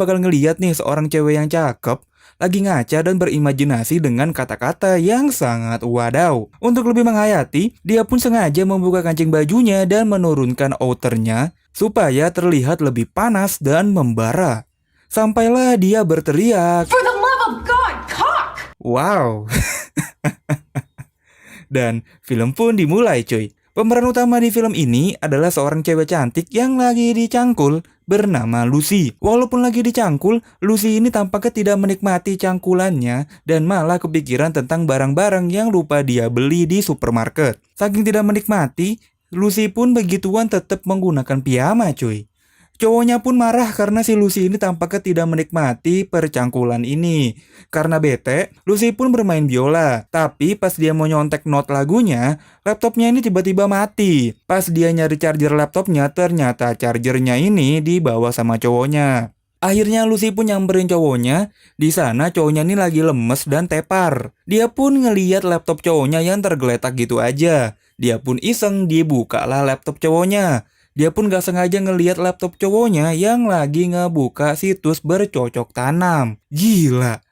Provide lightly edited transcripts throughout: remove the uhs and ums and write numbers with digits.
bakal ngeliat nih seorang cewek yang cakep lagi ngaca dan berimajinasi dengan kata-kata yang sangat wadaw. Untuk lebih menghayati, dia pun sengaja membuka kancing bajunya dan menurunkan outernya supaya terlihat lebih panas dan membara. Sampailah dia berteriak, For the love of God, cock! "Wow!" Dan film pun dimulai cuy. Pemeran utama di film ini adalah seorang cewek cantik yang lagi dicangkul bernama Lucy. Walaupun lagi dicangkul, Lucy ini tampaknya tidak menikmati cangkulannya dan malah kepikiran tentang barang-barang yang lupa dia beli di supermarket. Saking tidak menikmati, Lucy pun begituan tetap menggunakan piyama cuy. Cowoknya pun marah karena si Lucy ini tampaknya tidak menikmati percangkulan ini. Karena bete, Lucy pun bermain biola. Tapi pas dia mau nyontek not lagunya, laptopnya ini tiba-tiba mati. Pas dia nyari charger laptopnya, ternyata chargernya ini dibawa sama cowoknya. Akhirnya Lucy pun nyamperin cowoknya. Di sana cowoknya ini lagi lemes dan tepar. Dia pun ngeliat laptop cowoknya yang tergeletak gitu aja. Dia pun iseng dibukalah laptop cowoknya. Dia pun gak sengaja ngeliat laptop cowoknya yang lagi ngebuka situs bercocok tanam. Gila,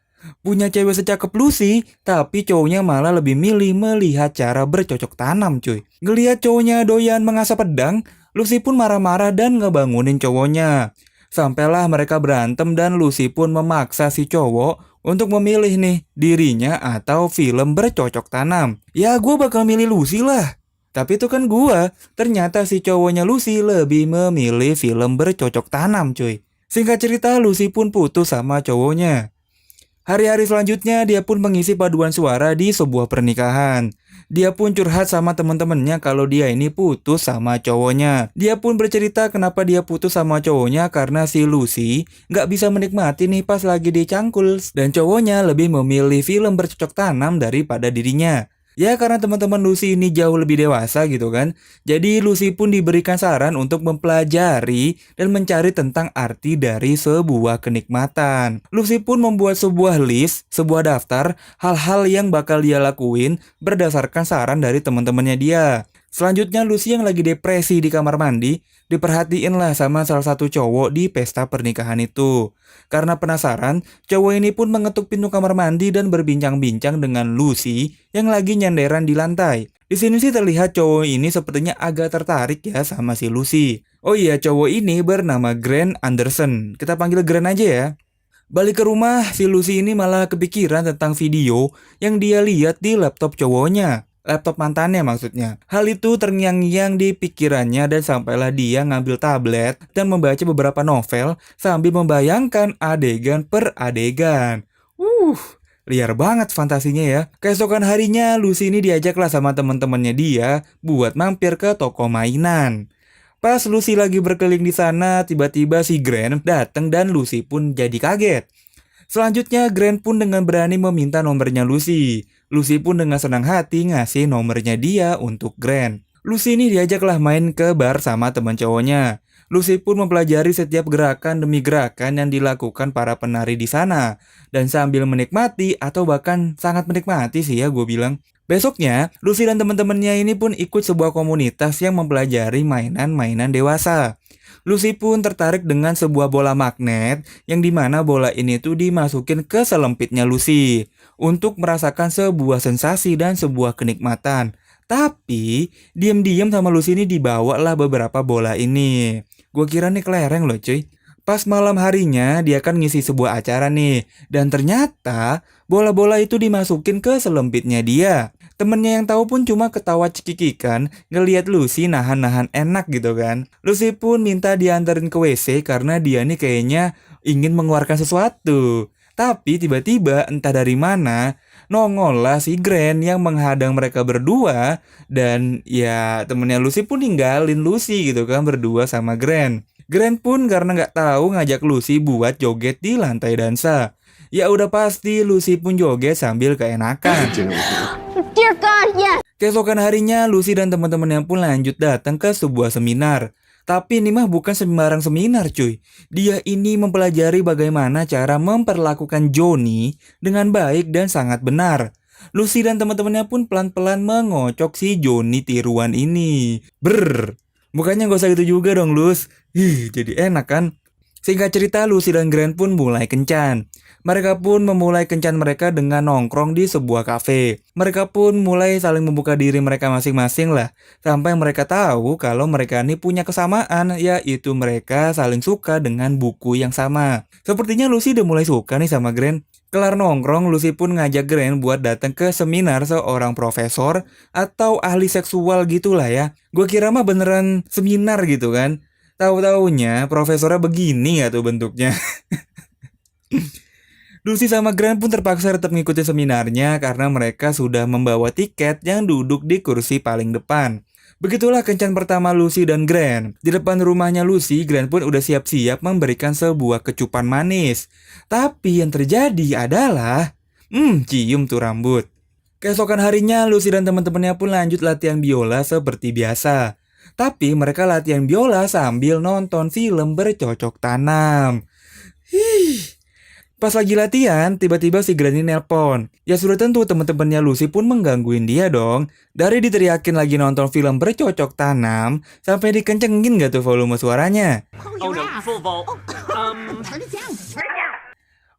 punya cewek secakep Lucy, tapi cowoknya malah lebih milih melihat cara bercocok tanam cuy. Ngeliat cowoknya doyan mengasah pedang, Lucy pun marah-marah dan ngebangunin cowoknya. Sampailah mereka berantem dan Lucy pun memaksa si cowok untuk memilih nih dirinya atau film bercocok tanam. Ya gue bakal milih Lucy lah. Tapi itu kan gua, ternyata si cowoknya Lucy lebih memilih film bercocok tanam cuy. Singkat cerita Lucy pun putus sama cowoknya. Hari-hari selanjutnya dia pun mengisi paduan suara di sebuah pernikahan. Dia pun curhat sama temen-temennya kalau dia ini putus sama cowoknya. Dia pun bercerita kenapa dia putus sama cowoknya karena si Lucy nggak bisa menikmati nih pas lagi dicangkul. Dan cowoknya lebih memilih film bercocok tanam daripada dirinya. Ya karena teman-teman Lucy ini jauh lebih dewasa gitu kan. Jadi Lucy pun diberikan saran untuk mempelajari dan mencari tentang arti dari sebuah kenikmatan. Lucy pun membuat sebuah list, sebuah daftar hal-hal yang bakal dia lakuin berdasarkan saran dari teman-temannya dia. Selanjutnya Lucy yang lagi depresi di kamar mandi diperhatiin lah sama salah satu cowok di pesta pernikahan itu. Karena penasaran, cowok ini pun mengetuk pintu kamar mandi dan berbincang-bincang dengan Lucy yang lagi nyanderan di lantai. Di sini sih terlihat cowok ini sepertinya agak tertarik ya sama si Lucy. Oh iya, cowok ini bernama Grant Anderson. Kita panggil Grant aja ya. Balik ke rumah, si Lucy ini malah kepikiran tentang video yang dia lihat di laptop cowoknya. Laptop mantannya maksudnya. Hal itu terngiang-ngiang di pikirannya dan sampailah dia ngambil tablet dan membaca beberapa novel sambil membayangkan adegan per adegan. Liar banget fantasinya ya. Keesokan harinya Lucy ini diajaklah sama teman-temannya dia buat mampir ke toko mainan. Pas Lucy lagi berkeliling di sana, tiba-tiba si Grant datang dan Lucy pun jadi kaget. Selanjutnya Grant pun dengan berani meminta nomornya Lucy. Lucy pun dengan senang hati ngasih nomornya dia untuk Grant. Lucy ini diajaklah main ke bar sama teman cowoknya. Lucy pun mempelajari setiap gerakan demi gerakan yang dilakukan para penari di sana. Dan sambil menikmati atau bahkan sangat menikmati sih ya gue bilang. Besoknya, Lucy dan teman-temannya ini pun ikut sebuah komunitas yang mempelajari mainan-mainan dewasa. Lucy pun tertarik dengan sebuah bola magnet yang dimana bola ini tuh dimasukin ke selempitnya Lucy untuk merasakan sebuah sensasi dan sebuah kenikmatan. Tapi diam-diam sama Lucy ini dibawalah beberapa bola ini. Gue kira nih kelereng loh cuy. Pas malam harinya dia kan ngisi sebuah acara nih. Dan ternyata bola-bola itu dimasukin ke selempitnya dia. Temennya yang tahu pun cuma ketawa cekikikan ngelihat Lucy nahan-nahan enak gitu kan. Lucy pun minta diantarin ke WC karena dia nih kayaknya ingin mengeluarkan sesuatu. Tapi tiba-tiba entah dari mana nongol lah si Grant yang menghadang mereka berdua. Dan ya temennya Lucy pun ninggalin Lucy gitu kan berdua sama Grant. Grant pun karena nggak tahu ngajak Lucy buat joget di lantai dansa. Ya udah pasti Lucy pun joget sambil keenakan. Dear God, yes! Keesokan harinya Lucy dan teman-temannya pun lanjut datang ke sebuah seminar. Tapi ini mah bukan sembarang seminar cuy. Dia ini mempelajari bagaimana cara memperlakukan Johnny dengan baik dan sangat benar. Lucy dan teman-temannya pun pelan-pelan mengocok si Johnny tiruan ini. Mukanya gak usah gitu juga dong Lus. Jadi enak kan? Singkat cerita, Lucy dan Grant pun mulai kencan. Mereka pun memulai kencan mereka dengan nongkrong di sebuah kafe. Mereka pun mulai saling membuka diri mereka masing-masing lah. Sampai mereka tahu kalau mereka ini punya kesamaan, yaitu mereka saling suka dengan buku yang sama. Sepertinya Lucy udah mulai suka nih sama Grant. Kelar nongkrong, Lucy pun ngajak Grant buat datang ke seminar seorang profesor atau ahli seksual gitulah ya. Gue kira mah beneran seminar gitu kan. Tahu-taunya profesornya begini ya tuh bentuknya. Lucy sama Grant pun terpaksa tetap mengikuti seminarnya karena mereka sudah membawa tiket yang duduk di kursi paling depan. Begitulah kencan pertama Lucy dan Grant. Di depan rumahnya Lucy, Grant pun udah siap-siap memberikan sebuah kecupan manis. Tapi yang terjadi adalah, cium tuh rambut. Keesokan harinya, Lucy dan teman-temannya pun lanjut latihan biola seperti biasa. Tapi mereka latihan biola sambil nonton film bercocok tanam. Pas lagi latihan, tiba-tiba si Grant ini nelpon. Ya sudah tentu teman-temannya Lucy pun menggangguin dia dong. Dari diteriakin lagi nonton film bercocok tanam, sampai dikencengin gak tuh volume suaranya. Oh no, full vault.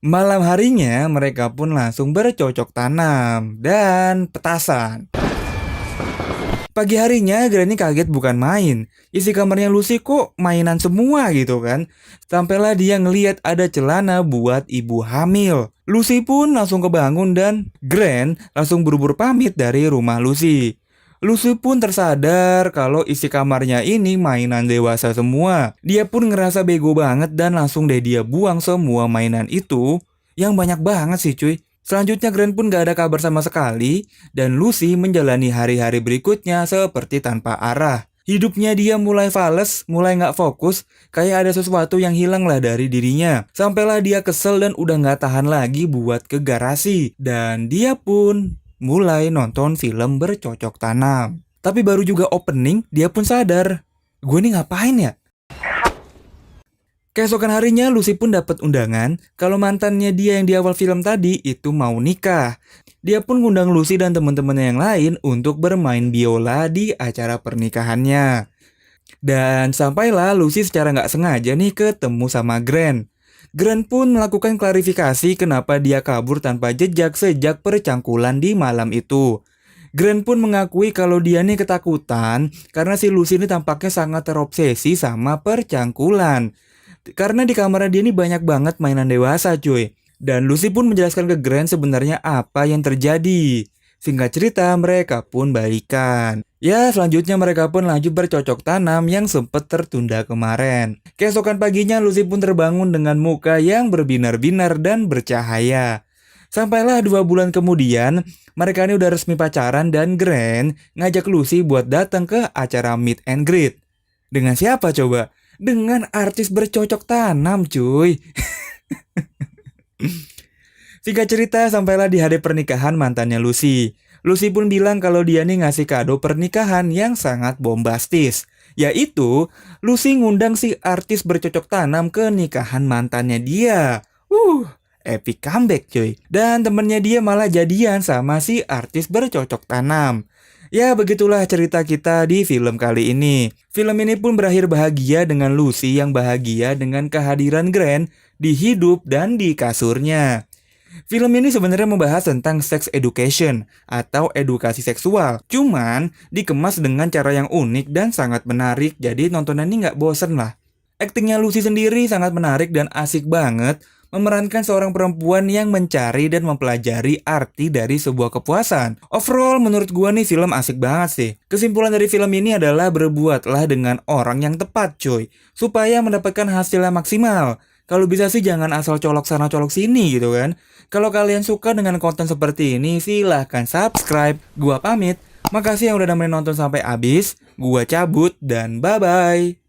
Malam harinya, mereka pun langsung bercocok tanam dan petasan. Pagi harinya, Granny kaget bukan main. Isi kamarnya Lucy kok mainan semua gitu kan. Sampailah dia ngeliat ada celana buat ibu hamil. Lucy pun langsung kebangun dan Grant langsung buru-buru pamit dari rumah Lucy. Lucy pun tersadar kalau isi kamarnya ini mainan dewasa semua. Dia pun ngerasa bego banget dan langsung deh dia buang semua mainan itu. Yang banyak banget sih cuy. Selanjutnya Grant pun gak ada kabar sama sekali dan Lucy menjalani hari-hari berikutnya seperti tanpa arah. Hidupnya dia mulai fales, mulai gak fokus, kayak ada sesuatu yang hilang lah dari dirinya. Sampailah dia kesel dan udah gak tahan lagi buat ke garasi. Dan dia pun mulai nonton film bercocok tanam. Tapi baru juga opening, dia pun sadar, gue nih ngapain ya? Keesokan harinya Lucy pun dapat undangan kalau mantannya dia yang di awal film tadi itu mau nikah. Dia pun ngundang Lucy dan teman-temannya yang lain untuk bermain biola di acara pernikahannya. Dan sampailah Lucy secara nggak sengaja nih ketemu sama Grant. Grant pun melakukan klarifikasi kenapa dia kabur tanpa jejak sejak percangkulan di malam itu. Grant pun mengakui kalau dia nih ketakutan karena si Lucy ini tampaknya sangat terobsesi sama percangkulan. Karena di kamarnya dia ini banyak banget mainan dewasa cuy. Dan Lucy pun menjelaskan ke Grant sebenarnya apa yang terjadi. Singkat cerita mereka pun balikan. Ya selanjutnya mereka pun lanjut bercocok tanam yang sempat tertunda kemarin. Keesokan paginya Lucy pun terbangun dengan muka yang berbinar-binar dan bercahaya. Sampailah 2 bulan kemudian mereka ini udah resmi pacaran dan Grant ngajak Lucy buat datang ke acara meet and greet. Dengan siapa coba? Dengan artis bercocok tanam cuy. Singkat cerita sampailah di hari pernikahan mantannya Lucy. Lucy pun bilang kalau dia nih ngasih kado pernikahan yang sangat bombastis. Yaitu Lucy ngundang si artis bercocok tanam ke nikahan mantannya dia. Epic comeback cuy. Dan temennya dia malah jadian sama si artis bercocok tanam. Ya begitulah cerita kita di film kali ini. Film ini pun berakhir bahagia dengan Lucy yang bahagia dengan kehadiran Grant di hidup dan di kasurnya. Film ini sebenarnya membahas tentang sex education atau edukasi seksual. Cuman dikemas dengan cara yang unik dan sangat menarik, jadi nontonan ini nggak bosen lah. Aktingnya Lucy sendiri sangat menarik dan asik banget. Memerankan seorang perempuan yang mencari dan mempelajari arti dari sebuah kepuasan. Overall menurut gua nih film asik banget sih. Kesimpulan dari film ini adalah berbuatlah dengan orang yang tepat cuy, supaya mendapatkan hasil yang maksimal. Kalau bisa sih jangan asal colok sana colok sini gitu kan. Kalau kalian suka dengan konten seperti ini silahkan subscribe. Gua pamit. Makasih yang udah nemenin nonton sampai habis. Gua cabut dan bye-bye.